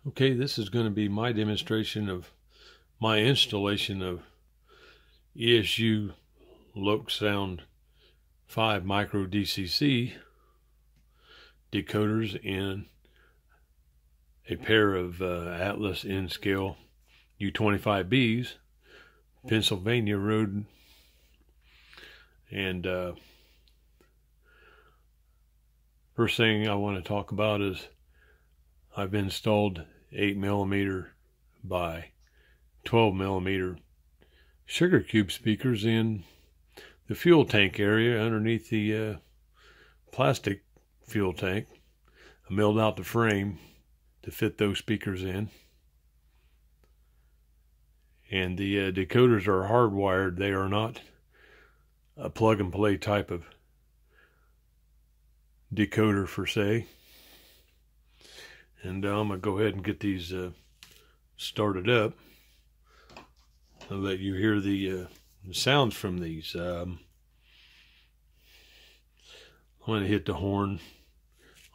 Okay, this is going to be my demonstration of my installation of ESU LOKSOUND 5 micro DCC decoders in a pair of Atlas N-scale U25B's, Pennsylvania Road. And first thing I want to talk about is I've installed 8mm by 12mm sugar cube speakers in the fuel tank area underneath the plastic fuel tank. I milled out the frame to fit those speakers in, and the decoders are hardwired. They are not a plug and play type of decoder per se. And I'm going to go ahead and get these started up. I'll let you hear the sounds from these. I'm going to hit the horn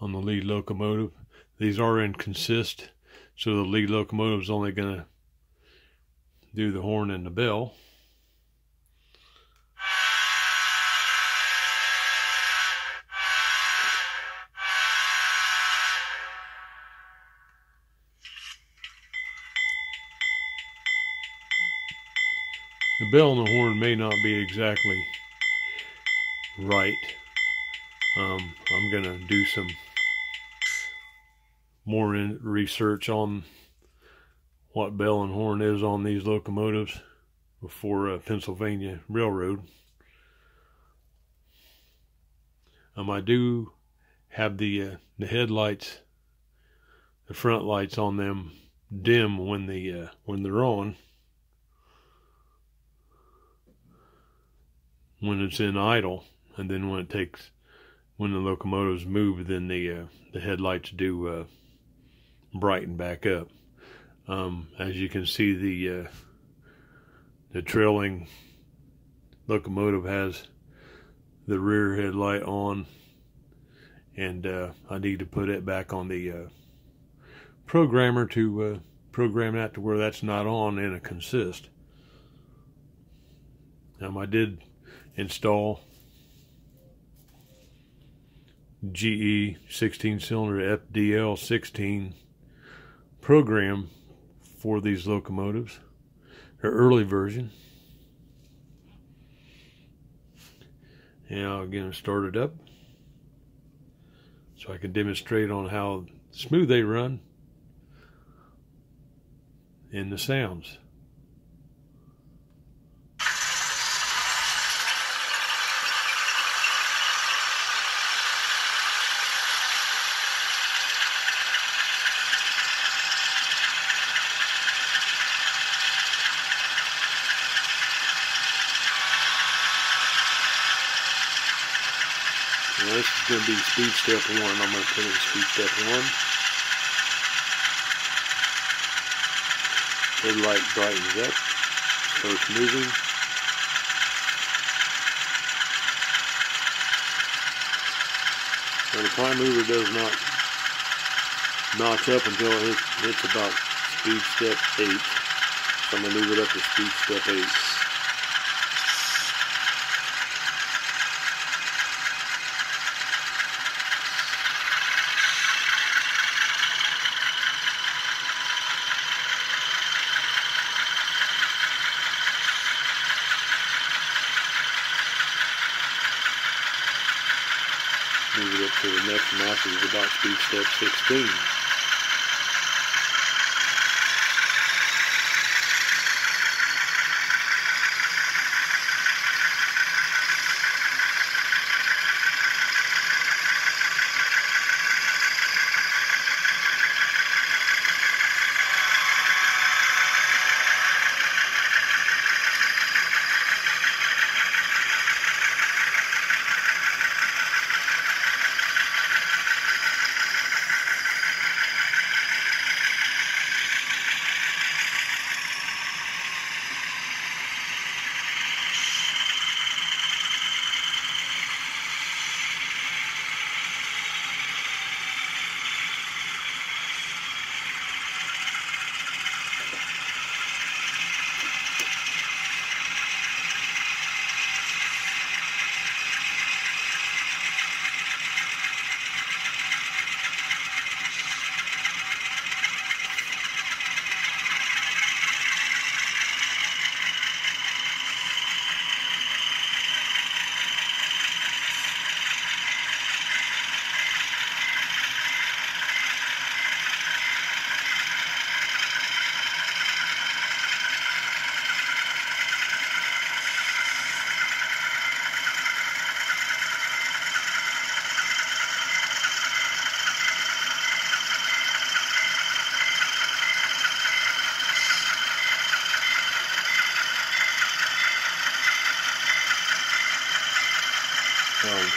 on the lead locomotive. These are in consist, so the lead locomotive is only going to do the horn and the bell. The bell and the horn may not be exactly right. I'm going to do some more research on what bell and horn is on these locomotives before Pennsylvania Railroad. I do have the headlights, the front lights on them dim when they're on. When it's in idle, and then when the locomotives move, then the headlights do brighten back up. As you can see, the trailing locomotive has the rear headlight on, and I need to put it back on the programmer to program that to where that's not on in a consist. I did install GE 16-cylinder FDL 16 program for these locomotives, their early version. And I'll get them started up so I can demonstrate on how smooth they run and the sounds. Now this is going to be speed step 1. I'm going to put in speed step 1. Headlight brightens up, starts moving. Now the prime mover does not notch up until it hits about speed step 8. So I'm going to move it up to speed step 8. Move it up to the next notch is about speed step 16.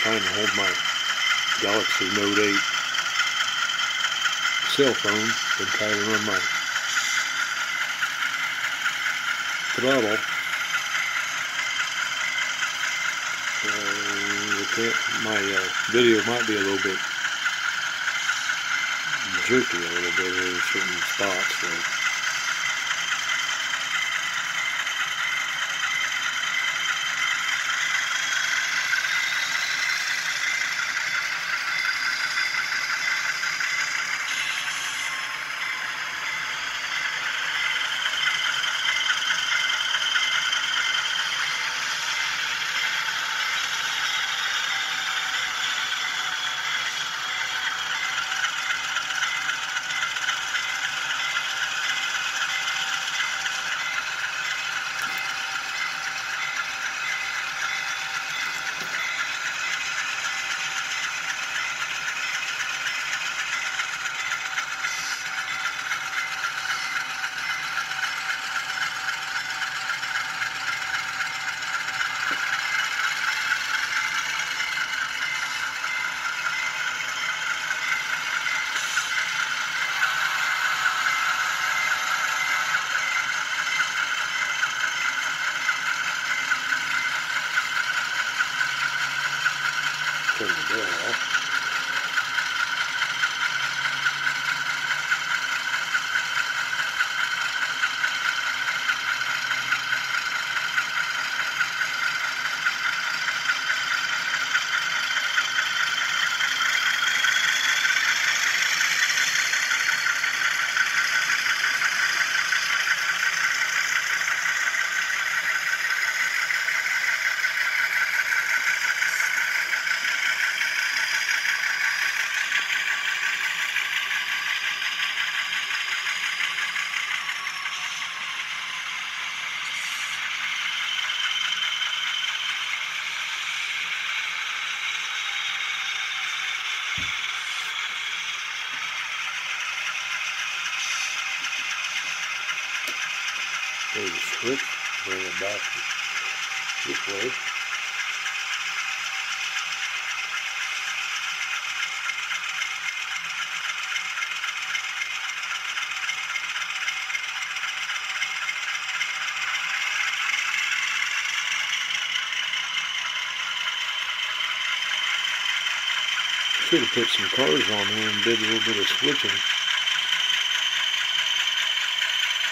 trying to hold my Galaxy Note 8 cell phone and try to run my throttle. My video might be a little bit jerky a little bit in certain spots. So. Turn the door off. There's a switch, bring it back this way. Should have put some cars on here and did a little bit of switching.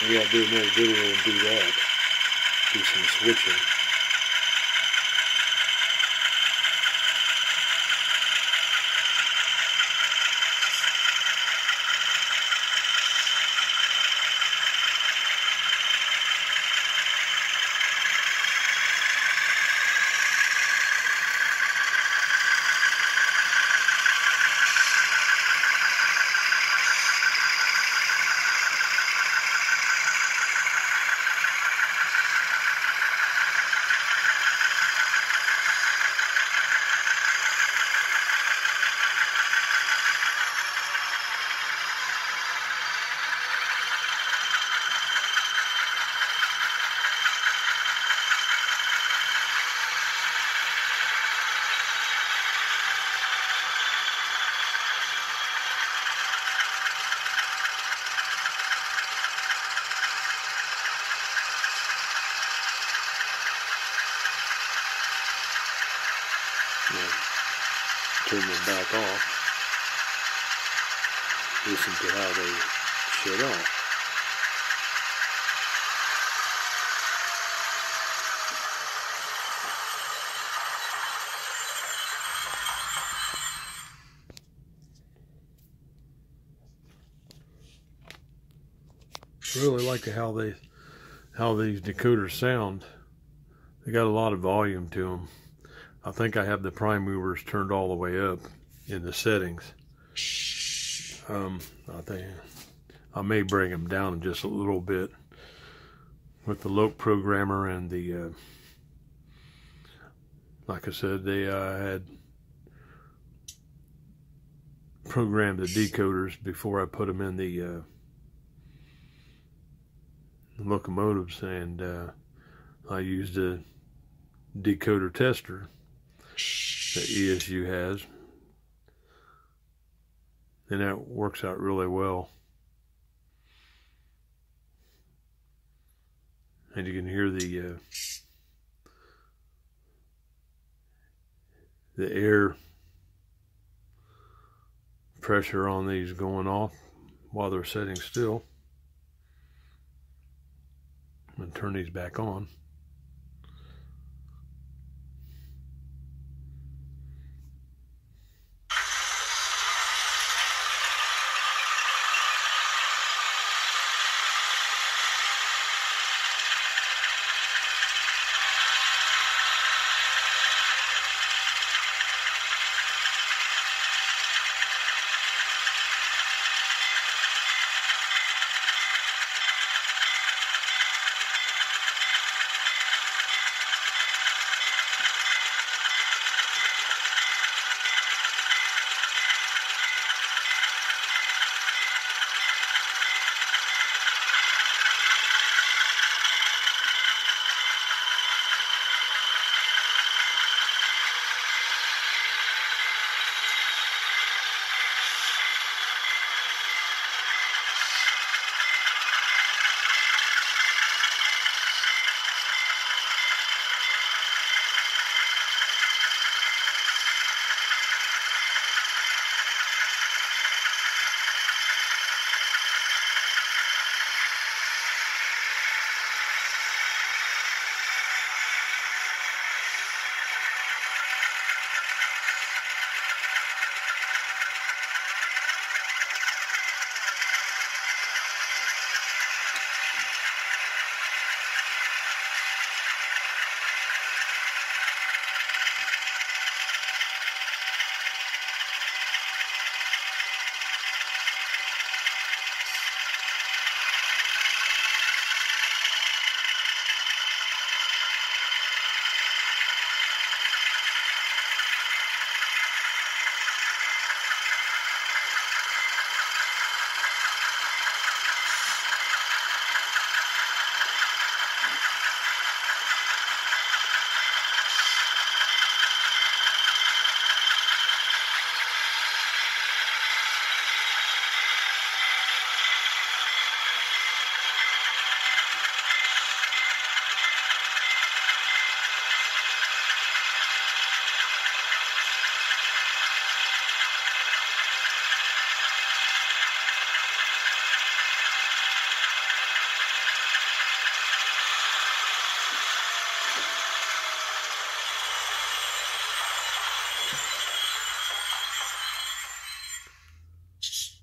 Maybe I'll do another video and do that. Do some switching. Turn them back off. Listen to how they shut off. Really like how these decoders sound. They got a lot of volume to them. I think I have the prime movers turned all the way up in the settings. I think I may bring them down just a little bit with the Loke programmer and the like I said, they had programmed the decoders before I put them in the locomotives, and I used a decoder tester that ESU has, and that works out really well. And you can hear the air pressure on these going off while they're sitting still. I'm going to turn these back on.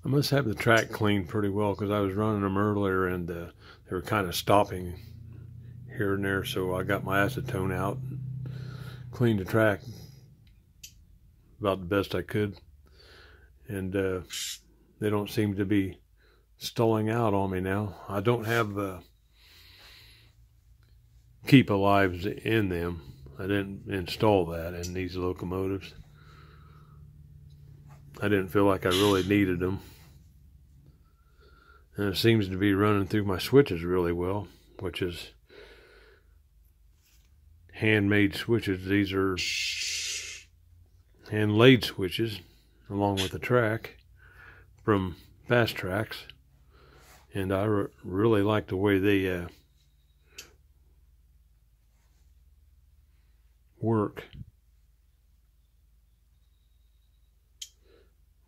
I must have the track cleaned pretty well because I was running them earlier and they were kind of stopping here and there, so I got my acetone out and cleaned the track about the best I could, and they don't seem to be stalling out on me now. I don't have keep alives in them. I didn't install that in these locomotives. I didn't feel like I really needed them. And it seems to be running through my switches really well, which is handmade switches. These are hand-laid switches along with the track from Fast Tracks, and I really like the way they work.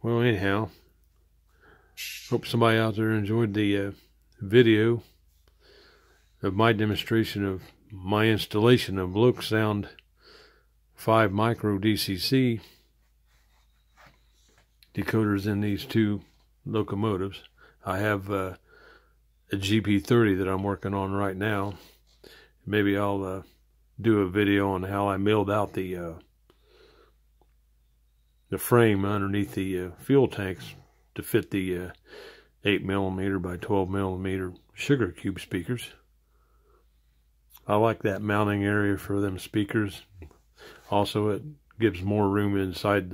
Well, anyhow, hope somebody out there enjoyed the video of my demonstration of my installation of LOKSOUND 5 micro DCC decoders in these two locomotives. I have a GP30 that I'm working on right now. Maybe I'll do a video on how I milled out the frame underneath the fuel tanks to fit the 8mm by 12mm sugar cube speakers. I like that mounting area for them speakers. Also, it gives more room inside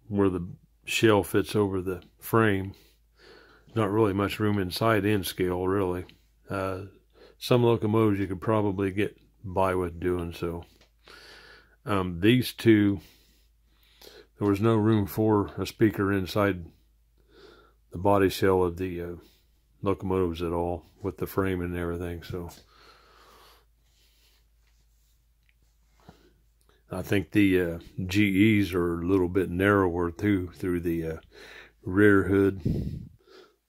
where the shell fits over the frame. Not really much room inside in scale, really. Some locomotives you could probably get by with doing so. These two, there was no room for a speaker inside the body shell of the locomotives at all, with the frame and everything. So I think the GEs are a little bit narrower too, through the rear hood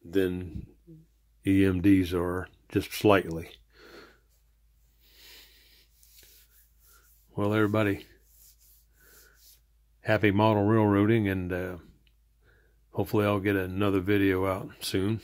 than EMDs are, just slightly. Well, everybody, happy model railroading, and hopefully I'll get another video out soon.